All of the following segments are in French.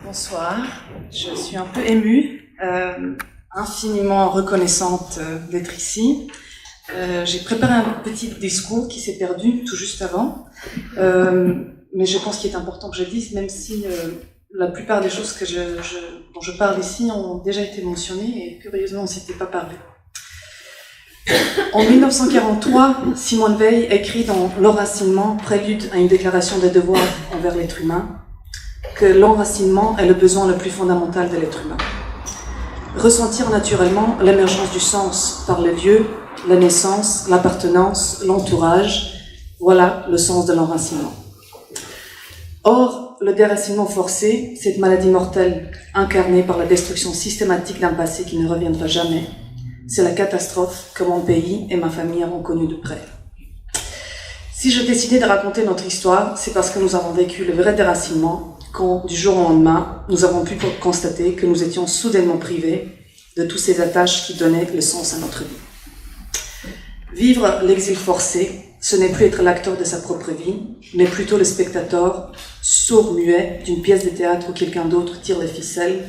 Bonsoir, je suis un peu émue, infiniment reconnaissante d'être ici. J'ai préparé un petit discours qui s'est perdu tout juste avant, mais je pense qu'il est important que je le dise, même si la plupart des choses dont je parle ici ont déjà été mentionnées et curieusement on ne s'était pas parlé. En 1943, Simone Weil écrit dans L'enracinement, prélude à une déclaration de devoir envers l'être humain, que l'enracinement est le besoin le plus fondamental de l'être humain. Ressentir naturellement l'émergence du sens par le lieu, la naissance, l'appartenance, l'entourage, voilà le sens de l'enracinement. Or, le déracinement forcé, cette maladie mortelle incarnée par la destruction systématique d'un passé qui ne reviendra jamais, c'est la catastrophe que mon pays et ma famille avons connue de près. Si je décidais de raconter notre histoire, c'est parce que nous avons vécu le vrai déracinement quand, du jour au lendemain, nous avons pu constater que nous étions soudainement privés de tous ces attaches qui donnaient le sens à notre vie. Vivre l'exil forcé, ce n'est plus être l'acteur de sa propre vie, mais plutôt le spectateur, sourd-muet d'une pièce de théâtre où quelqu'un d'autre tire les ficelles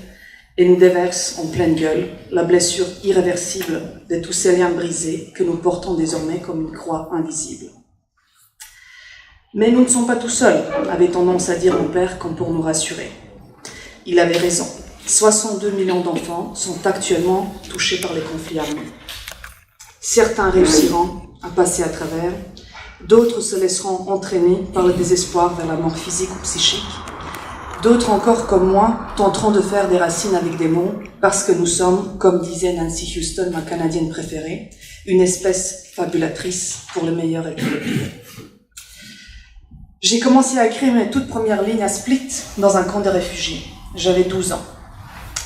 et nous déverse en pleine gueule la blessure irréversible de tous ces liens brisés que nous portons désormais comme une croix invisible. Mais nous ne sommes pas tout seuls, avait tendance à dire mon père comme pour nous rassurer. Il avait raison. 62 millions d'enfants sont actuellement touchés par les conflits armés. Certains réussiront à passer à travers, d'autres se laisseront entraîner par le désespoir vers la mort physique ou psychique. D'autres encore, comme moi, tenteront de faire des racines avec des mots, parce que nous sommes, comme disait Nancy Houston, ma Canadienne préférée, une espèce fabulatrice pour le meilleur et pour le pire. J'ai commencé à écrire mes toutes premières lignes à Split, dans un camp de réfugiés. J'avais 12 ans.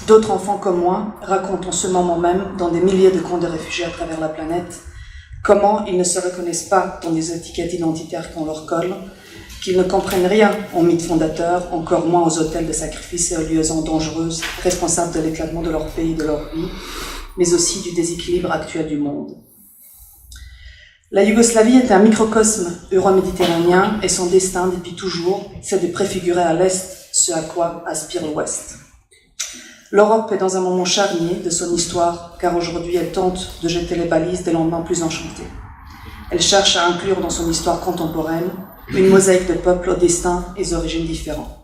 D'autres enfants comme moi racontent en ce moment même, dans des milliers de camps de réfugiés à travers la planète, comment ils ne se reconnaissent pas dans les étiquettes identitaires qu'on leur colle, qu'ils ne comprennent rien aux mythes fondateurs, encore moins aux autels de sacrifices et aux liaisons dangereuses, responsables de l'éclatement de leur pays et de leur vie, mais aussi du déséquilibre actuel du monde. La Yougoslavie est un microcosme euro-méditerranéen et son destin, depuis toujours, c'est de préfigurer à l'Est ce à quoi aspire l'Ouest. L'Europe est dans un moment charnier de son histoire, car aujourd'hui elle tente de jeter les balises des lendemains plus enchantés. Elle cherche à inclure dans son histoire contemporaine une mosaïque de peuples aux destins et origines différents.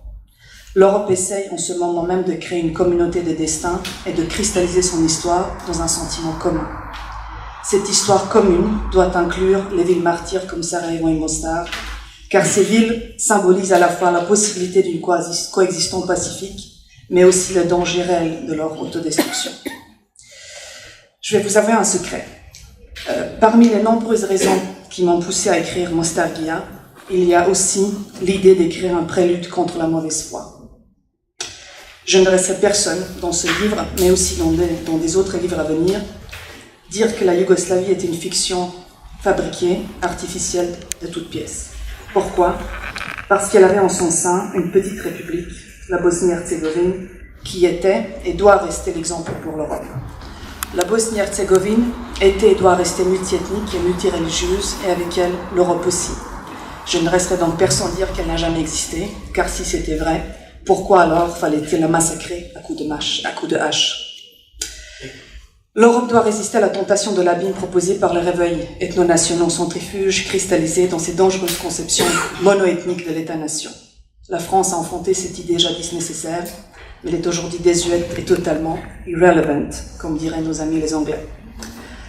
L'Europe essaye en ce moment même de créer une communauté de destins et de cristalliser son histoire dans un sentiment commun. Cette histoire commune doit inclure les villes martyrs comme Sarajevo et Mostar, car ces villes symbolisent à la fois la possibilité d'une coexistence pacifique, mais aussi le danger réel de leur autodestruction. Je vais vous avouer un secret. Parmi les nombreuses raisons qui m'ont poussé à écrire Mostarguia, il y a aussi l'idée d'écrire un prélude contre la mauvaise foi. Je ne laisserai personne dans ce livre, mais aussi dans des autres livres à venir, dire que la Yougoslavie était une fiction fabriquée, artificielle, de toutes pièces. Pourquoi ? Parce qu'elle avait en son sein une petite république, la Bosnie-Herzégovine, qui était et doit rester l'exemple pour l'Europe. La Bosnie-Herzégovine était et doit rester multiethnique et multireligieuse, et avec elle, l'Europe aussi. Je ne laisserai donc personne dire qu'elle n'a jamais existé, car si c'était vrai, pourquoi alors fallait-il la massacrer à coups de hache ? L'Europe doit résister à la tentation de l'abîme proposée par les réveils ethno-nationaux centrifuges cristallisés dans ces dangereuses conceptions mono-ethniques de l'État-nation. La France a enfanté cette idée jadis nécessaire, mais elle est aujourd'hui désuète et totalement irrelevant, comme diraient nos amis les Anglais.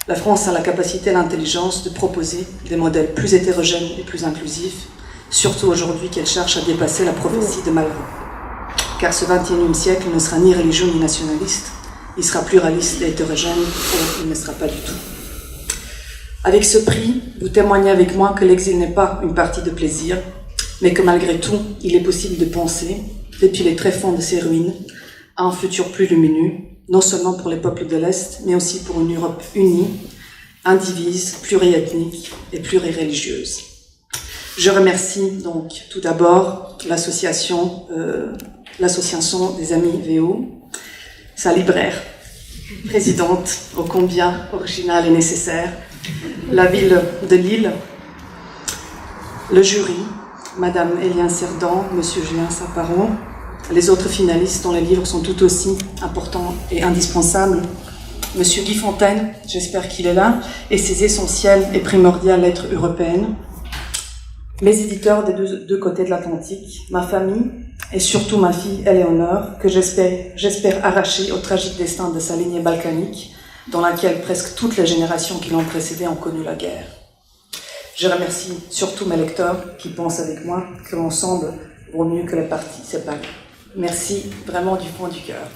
La France a la capacité et l'intelligence de proposer des modèles plus hétérogènes et plus inclusifs, surtout aujourd'hui qu'elle cherche à dépasser la prophétie de Malraux. Car ce XXIe siècle ne sera ni religieux ni nationaliste, il sera pluraliste et hétérogène, ou il ne sera pas du tout. Avec ce prix, vous témoignez avec moi que l'exil n'est pas une partie de plaisir, mais que malgré tout, il est possible de penser, depuis les tréfonds de ces ruines, à un futur plus lumineux, non seulement pour les peuples de l'Est, mais aussi pour une Europe unie, indivise, pluriethnique et plurireligieuse. Je remercie donc tout d'abord l'association des Amis VO, sa libraire, présidente ô combien originale et nécessaire, la ville de Lille, le jury, Madame Eliane Cerdan, Monsieur Julien Saparon, les autres finalistes dont les livres sont tout aussi importants et indispensables. Monsieur Guy Fontaine, j'espère qu'il est là, et ses essentielles et primordiales lettres européennes. Mes éditeurs des deux côtés de l'Atlantique, ma famille et surtout ma fille Éléonore, que j'espère arracher au tragique destin de sa lignée balkanique, dans laquelle presque toutes les générations qui l'ont précédée ont connu la guerre. Je remercie surtout mes lecteurs qui pensent avec moi que l'ensemble vaut mieux que les parties séparées. Merci vraiment du fond du cœur.